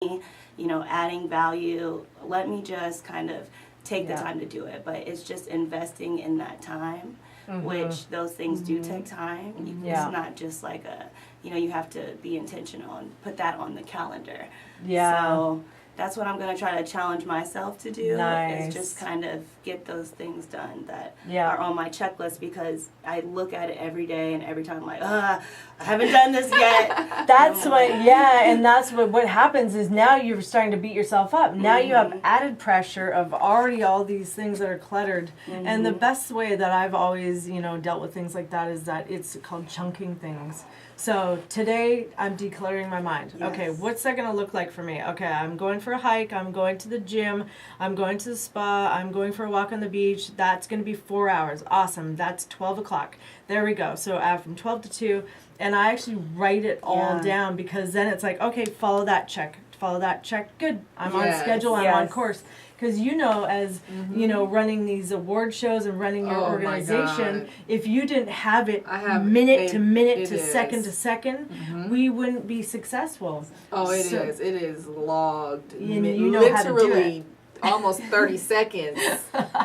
adding value. Let me just kind of take the time to do it. But it's just investing in that time, which those things do take time. It's not just like you have to be intentional and put that on the calendar. Yeah. So that's what I'm going to try to challenge myself to do. Nice. Is just kind of get those things done that Yeah. are on my checklist, because I look at it every day and every time I'm like, I haven't done this yet. That's and that's what happens is now you're starting to beat yourself up. Now you have added pressure of already all these things that are cluttered. And the best way that I've always, dealt with things like that is that it's called chunking things. So today I'm decluttering my mind. Yes. Okay, what's that going to look like for me? Okay, I'm going for a hike, I'm going to the gym, I'm going to the spa, I'm going for a walk on the beach. That's going to be 4 hours. Awesome. That's 12 o'clock. There we go. So I have from 12 to 2. And I actually write it all down, because then it's like, okay, follow that check. Good. I'm on schedule. I'm on course. Because as running these award shows and running your organization, if you didn't have it minute to minute to second, we wouldn't be successful. Oh, it is. It is logged. And you know how to do it. Almost 30 seconds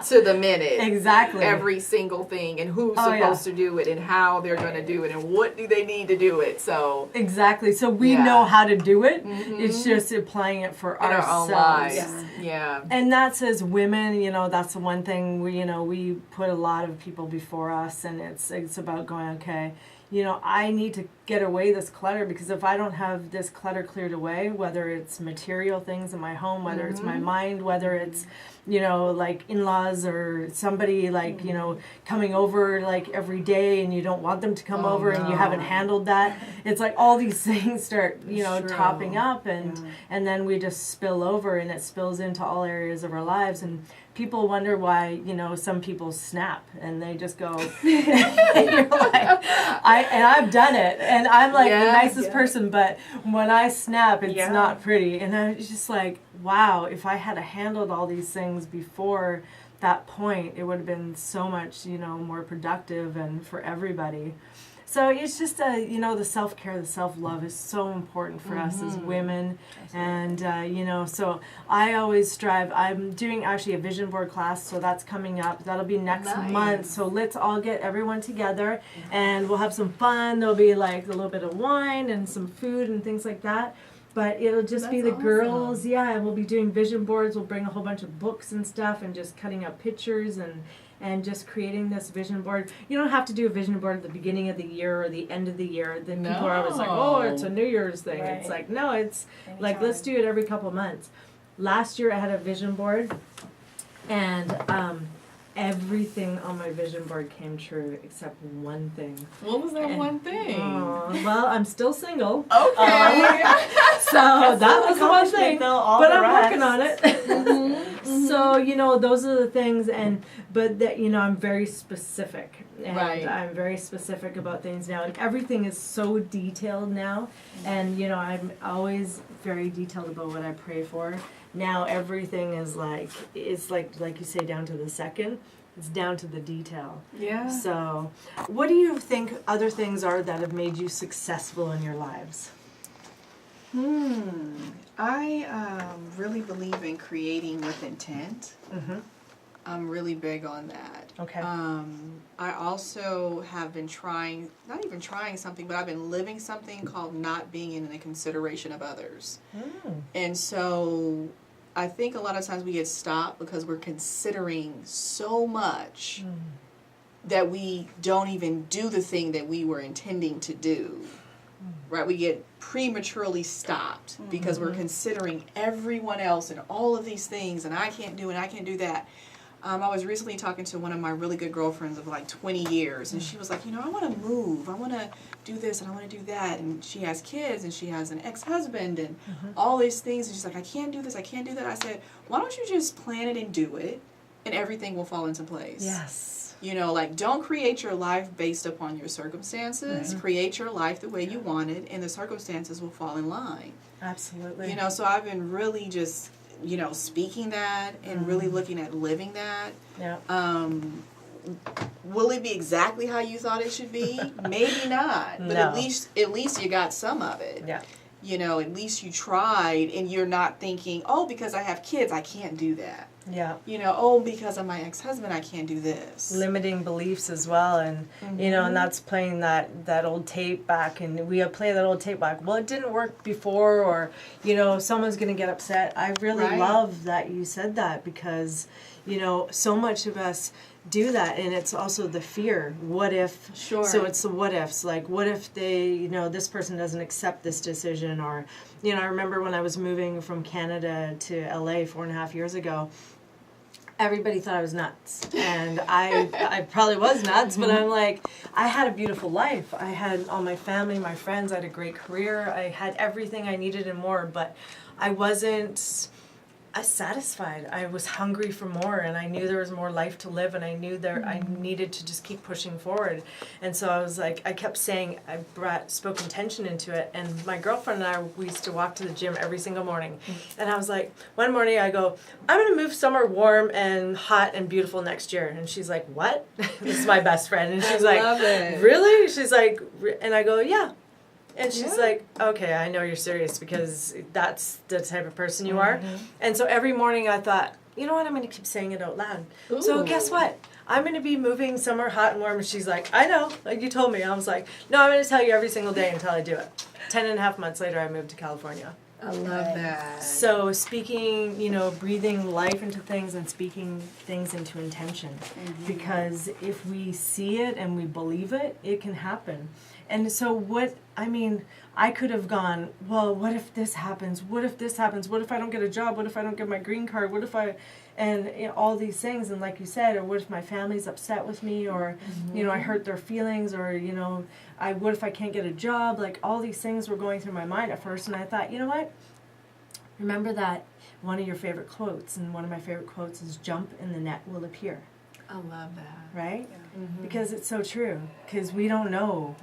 to the minute. Exactly. Every single thing, and who's supposed to do it, and how they're going to do it, and what do they need to do it. So exactly. So we know how to do it. It's just applying it for ourselves. Our own lives. Yeah. And that's as women, that's the one thing we put a lot of people before us, and it's about going, okay, I need to get away this clutter, because if I don't have this clutter cleared away, whether it's material things in my home, whether it's my mind, whether it's, like in-laws or somebody like, coming over like every day and you don't want them to come over and you haven't handled that. It's like all these things start, topping up and then we just spill over, and it spills into all areas of our lives. And people wonder why, some people snap and they just go, and you're like, I've done it, and I'm like the nicest person, but when I snap, it's not pretty. And I'm just like, wow, if I had handled all these things before that point, it would have been so much, more productive and for everybody. So it's just, the self-care, the self-love is so important for us as women. Absolutely. And, so I always strive. I'm doing actually a vision board class, so that's coming up. That'll be next month. So let's all get everyone together, and we'll have some fun. There'll be like a little bit of wine and some food and things like that. But it'll just be the girls, and we'll be doing vision boards. We'll bring a whole bunch of books and stuff and just cutting up pictures and just creating this vision board. You don't have to do a vision board at the beginning of the year or the end of the year. Then people are always like, oh, it's a New Year's thing. Right. It's like, no, it's like, let's do it every couple of months. Last year I had a vision board, and everything on my vision board came true except one thing. What was that one thing? Well, I'm still single. Okay. So that was the one thing. But I'm working on it. So, those are the things, but I'm very specific. And I'm very specific about things now. And everything is so detailed now. And, I'm always very detailed about what I pray for. Now everything is it's like you say, down to the second. It's down to the detail. Yeah. So, what do you think other things are that have made you successful in your lives? I really believe in creating with intent. I'm really big on that. Okay. I also have been not even trying something, but I've been living something called not being in the consideration of others. And so I think a lot of times we get stopped because we're considering so much that we don't even do the thing that we were intending to do. Right? We get prematurely stopped because we're considering everyone else and all of these things, and I can't do it, I can't do that. I was recently talking to one of my really good girlfriends of like 20 years, and she was like, I want to move, I want to do this, and I want to do that, and she has kids, and she has an ex-husband, and all these things, and she's like, I can't do this, I can't do that. I said, why don't you just plan it and do it, and everything will fall into place. Yes. Don't create your life based upon your circumstances. Create your life the way you want it, and the circumstances will fall in line. Absolutely. So I've been really just, speaking that and really looking at living that. Yeah. Will it be exactly how you thought it should be? Maybe not. But at least you got some of it. Yeah. you know, at least you tried, and you're not thinking, oh, because I have kids, I can't do that. Yeah. You know, oh, because of my ex-husband, I can't do this. Limiting beliefs as well, and you know, and that's playing that old tape back, and we play that old tape back. Well, it didn't work before, or you know, someone's gonna get upset. I really love that you said that, because you know, so much of us do that, and it's also the fear. What if? Sure. So it's the what ifs. Like, what if they, you know, this person doesn't accept this decision, or you know, I remember when I was moving from Canada to LA 4.5 years ago. Everybody thought I was nuts, and I probably was nuts, but I'm like, I had a beautiful life. I had all my family, my friends, I had a great career, I had everything I needed and more, but I wasn't satisfied. I was hungry for more, and I knew there was more life to live, and I knew there I needed to just keep pushing forward. And so I was like, I kept saying, spoke intention into it, and my girlfriend and I, we used to walk to the gym every single morning. And I was like, one morning I go, I'm going to move somewhere warm and hot and beautiful next year. And she's like, what? This is my best friend. And she's like, really? She's like, and I go, yeah. And she's like, okay, I know you're serious, because that's the type of person you are. And so every morning I thought, you know what, I'm going to keep saying it out loud. Ooh. So guess what? I'm going to be moving somewhere hot and warm. And she's like, I know, like you told me. I was like, no, I'm going to tell you every single day until I do it. 10.5 months later, I moved to California. I love that. So speaking, you know, breathing life into things and speaking things into intention. Because if we see it and we believe it, it can happen. And so I could have gone, well, what if this happens? What if this happens? What if I don't get a job? What if I don't get my green card? What if and you know, all these things, and like you said, or what if my family's upset with me, or, you know, I hurt their feelings, or, you know, what if I can't get a job? Like, all these things were going through my mind at first, and I thought, you know what? Remember that one of your favorite quotes, and one of my favorite quotes is, jump and the net will appear. I love that. Right? Yeah. Because it's so true. Because we don't know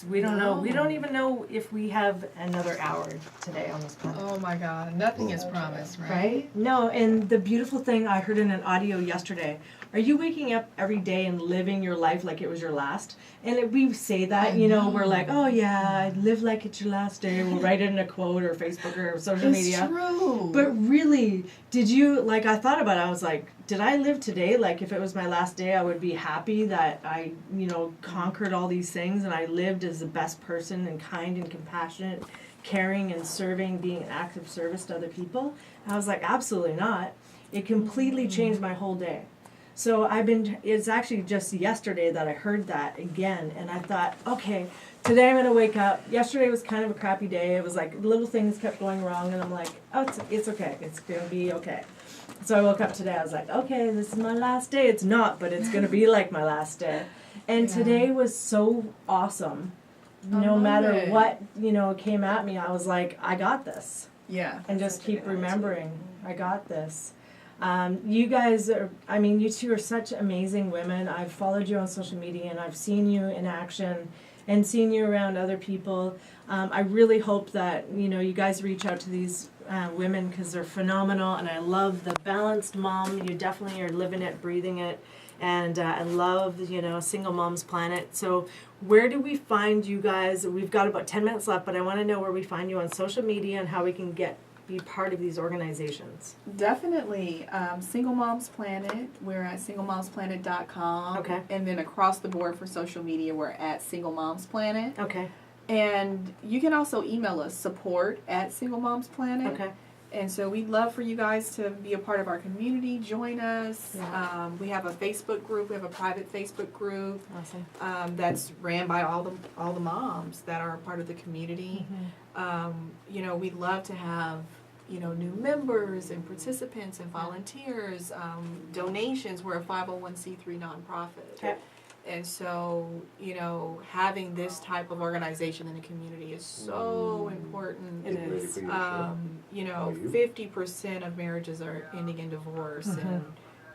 we don't even know if we have another hour today on this planet. Oh my God. Nothing is promised, right? No, and the beautiful thing I heard in an audio yesterday, are you waking up every day and living your life like it was your last? And we say that, you know, we're like, oh yeah, live like it's your last day. We'll write it in a quote or Facebook or social media. It's true. But really, did you, like, I thought about it, I was like, did I live today like if it was my last day, I would be happy that I, you know, conquered all these things and I lived as the best person and kind and compassionate, caring and serving, being an active service to other people? And I was like, absolutely not. It completely changed my whole day. So it's actually just yesterday that I heard that again, and I thought, okay, today I'm going to wake up. Yesterday was kind of a crappy day. It was like little things kept going wrong, and I'm like, oh, it's okay. It's going to be okay. So I woke up today. I was like, okay, this is my last day. It's not, but it's going to be like my last day. And today was so awesome. No matter what, you know, came at me, I was like, I got this. Yeah. And just keep remembering, I got this. You guys are, I mean, you two are such amazing women. I've followed you on social media, and I've seen you in action and seen you around other people. I really hope that, you know, you guys reach out to these women, because they're phenomenal, and I love the balanced mom. You definitely are living it, breathing it, and I love, you know, Single Moms Planet. So where do we find you guys? We've got about 10 minutes left, but I want to know where we find you on social media and how we can be part of these organizations. Definitely. Single Moms Planet, we're at singlemomsplanet.com. Okay. And then across the board for social media, we're at Single Moms Planet. Okay. And you can also email us, support@singlemomsplanet. Okay. And so we'd love for you guys to be a part of our community, join us. Yeah. We have a Facebook group. We have a private Facebook group. Awesome. That's ran by all the moms that are a part of the community. You know, we'd love to have, you know, new members and participants and volunteers, donations. We're a 501c3 nonprofit. Okay. And so, you know, having this type of organization in the community is so important. It is. You know, 50% of marriages are ending in divorce, and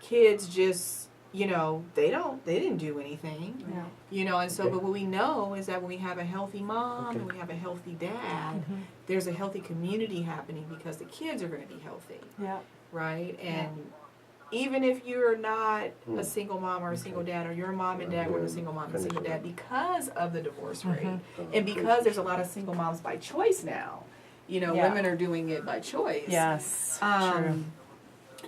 kids just, you know, they didn't do anything. Yeah. You know, and so, but what we know is that when we have a healthy mom and we have a healthy dad, there's a healthy community happening because the kids are going to be healthy. Yeah. Right? And even if you're not a single mom or a single dad, or you're a mom and dad with a single mom and single dad, because of the divorce rate, and because there's a lot of single moms by choice now, women are doing it by choice. Yes, true.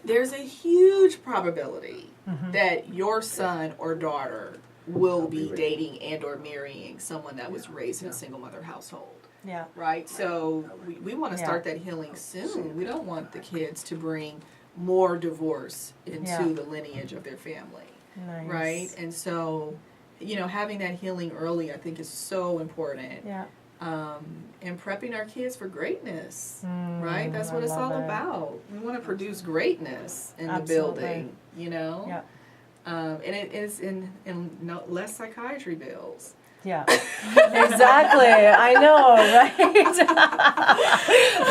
There's a huge probability that your son or daughter will be dating and or marrying someone that was raised in a single mother household. Yeah. Right? So we want to start that healing soon. We don't want the kids to bring more divorce into the lineage of their family. Nice. Right? And so, having that healing early, I think, is so important. Yeah. And prepping our kids for greatness, right? That's what it's all about. We want to produce greatness in the building, Yeah. And it is in less psychiatry bills. Yeah, exactly. I know, right?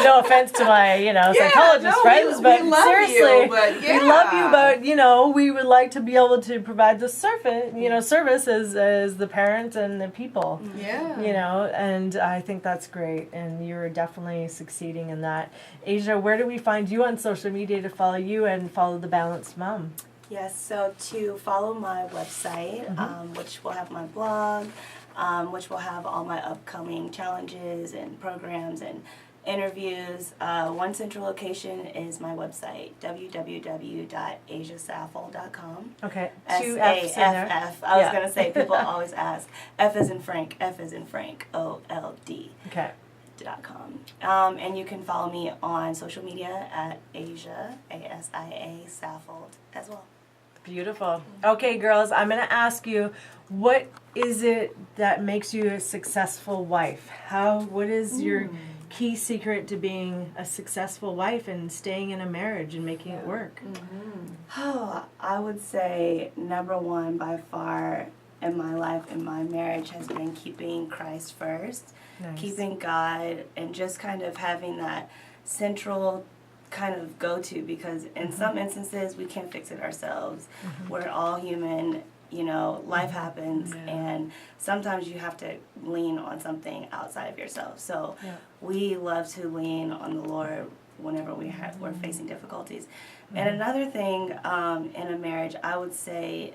No offense to my, psychologist friends, but seriously, we love you, but we would like to be able to provide the service as the parent and the people. Yeah. And I think that's great, and you're definitely succeeding in that. Asia, where do we find you on social media to follow you and follow The Balanced Mom? Yes, so to follow my website, which will have my blog, which will have all my upcoming challenges and programs and interviews. One central location is my website, www.asiasaffold.com. Okay, two F's in there. S-A-F-F. I was going to say, people always ask, F as in Frank, O-L-D. Okay. .com. And you can follow me on social media at Asia, A-S-I-A, Saffold as well. Beautiful. Okay, girls, I'm going to ask you, what is it that makes you a successful wife? What is your key secret to being a successful wife and staying in a marriage and making it work? Oh, I would say number one by far in my life, in my marriage, has been keeping Christ first, keeping God, and just kind of having that central kind of go-to, because in some instances we can't fix it ourselves. We're all human, life happens, and sometimes you have to lean on something outside of yourself. So we love to lean on the Lord whenever we're facing difficulties. And another thing in a marriage, I would say,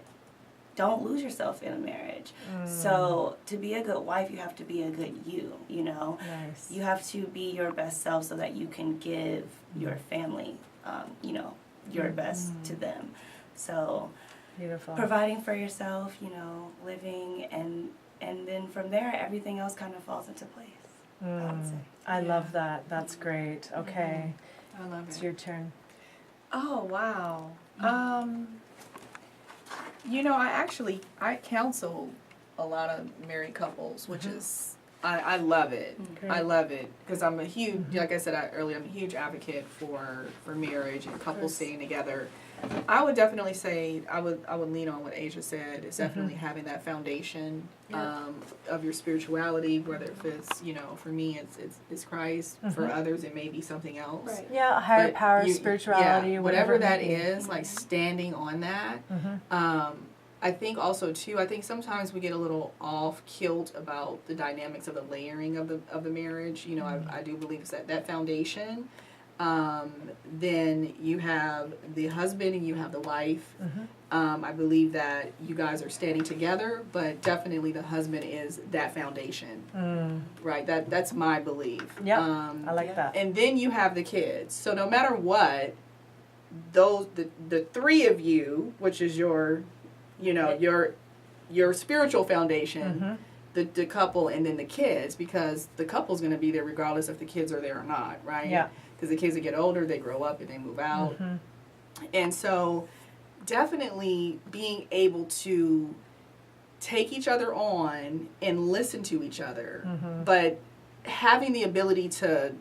don't lose yourself in a marriage. So to be a good wife, you have to be a good you, Nice. You have to be your best self so that you can give your family, your best to them. So beautiful. Providing for yourself, living, and then from there, everything else kind of falls into place, I would say. I love that. That's great. Okay. I love it. It's your turn. Oh, wow. I counsel a lot of married couples, which is, I love it. Great. I love it because I'm a huge, like I said earlier, I'm a huge advocate for marriage and couples staying together. I would definitely say, I would lean on what Asia said, is definitely having that foundation of your spirituality, whether if it's, for me, it's Christ. For others, it may be something else. Right. Yeah, a higher power, spirituality. Whatever that is, like standing on that. I think also too, sometimes we get a little off kilt about the dynamics of the layering of the marriage. I do believe it's that foundation. Then you have the husband and you have the wife. I believe that you guys are standing together, but definitely the husband is that foundation. Right? That's my belief. Yeah, I like that. And then you have the kids. So no matter what, the three of you, which is your spiritual foundation, the couple, and then the kids, because the couple's going to be there regardless if the kids are there or not, right? Yeah. Because the kids that get older, they grow up and they move out. And so definitely being able to take each other on and listen to each other, but having the ability to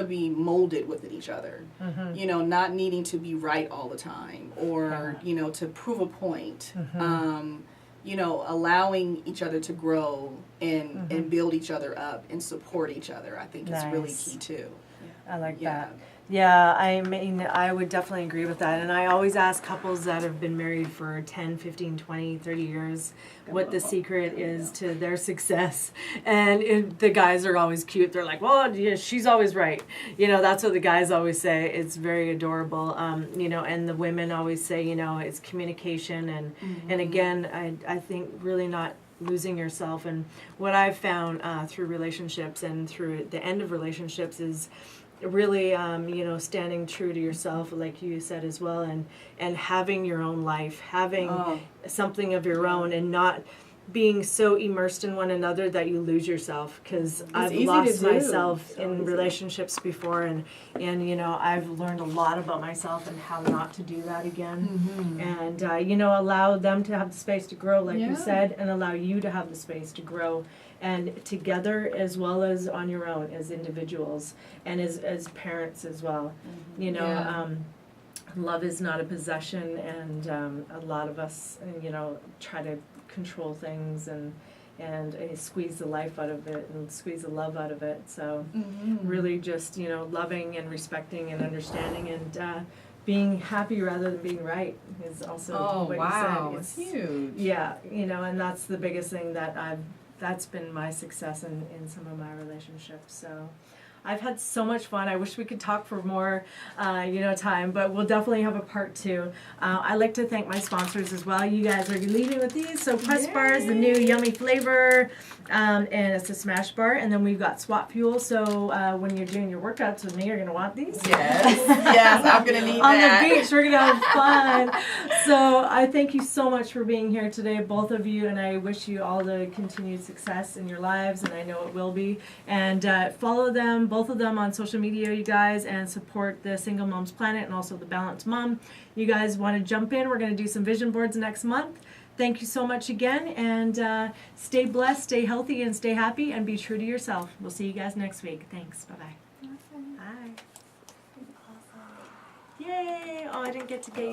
be molded with each other, not needing to be right all the time, or to prove a point, allowing each other to grow and build each other up and support each other, I think is really key too. I like that. Yeah, I mean, I would definitely agree with that. And I always ask couples that have been married for 10, 15, 20, 30 years what the secret is to their success. And the guys are always cute. They're like, well, yeah, she's always right. That's what the guys always say. It's very adorable. And the women always say, it's communication. And again, I think really not losing yourself. And what I've found through relationships and through the end of relationships is really, standing true to yourself, like you said as well, and having your own life, having something of your own, and not being so immersed in one another that you lose yourself. Because I've lost myself in relationships before, and I've learned a lot about myself and how not to do that again. And allow them to have the space to grow, like you said, and allow you to have the space to grow, and together as well as on your own as individuals and as parents as well. Love is not a possession, and a lot of us try to control things and squeeze the life out of it and squeeze the love out of it. So really just loving and respecting and understanding and being happy rather than being right is also what you said. It's huge. Yeah, and that's the biggest thing that's been my success in some of my relationships. So I've had so much fun. I wish we could talk for more, time, but we'll definitely have a part 2. I'd like to thank my sponsors as well. You guys are leaving with these. So Quest Bar is the new yummy flavor, and it's a smash bar. And then we've got SWAT Fuel. So when you're doing your workouts with me, you're going to want these. Yes, I'm going to need On that. On the beach, we're going to have fun. So I thank you so much for being here today, both of you, and I wish you all the continued success in your lives, and I know it will be. And follow them, both of them, on social media, you guys, and support the Single Moms Planet and also the Balanced Mom. You guys want to jump in? We're going to do some vision boards next month. Thank you so much again, and stay blessed, stay healthy, and stay happy, and be true to yourself. We'll see you guys next week. Thanks. Bye-bye. Awesome. Bye. Awesome. Yay! Oh, I didn't get to get you.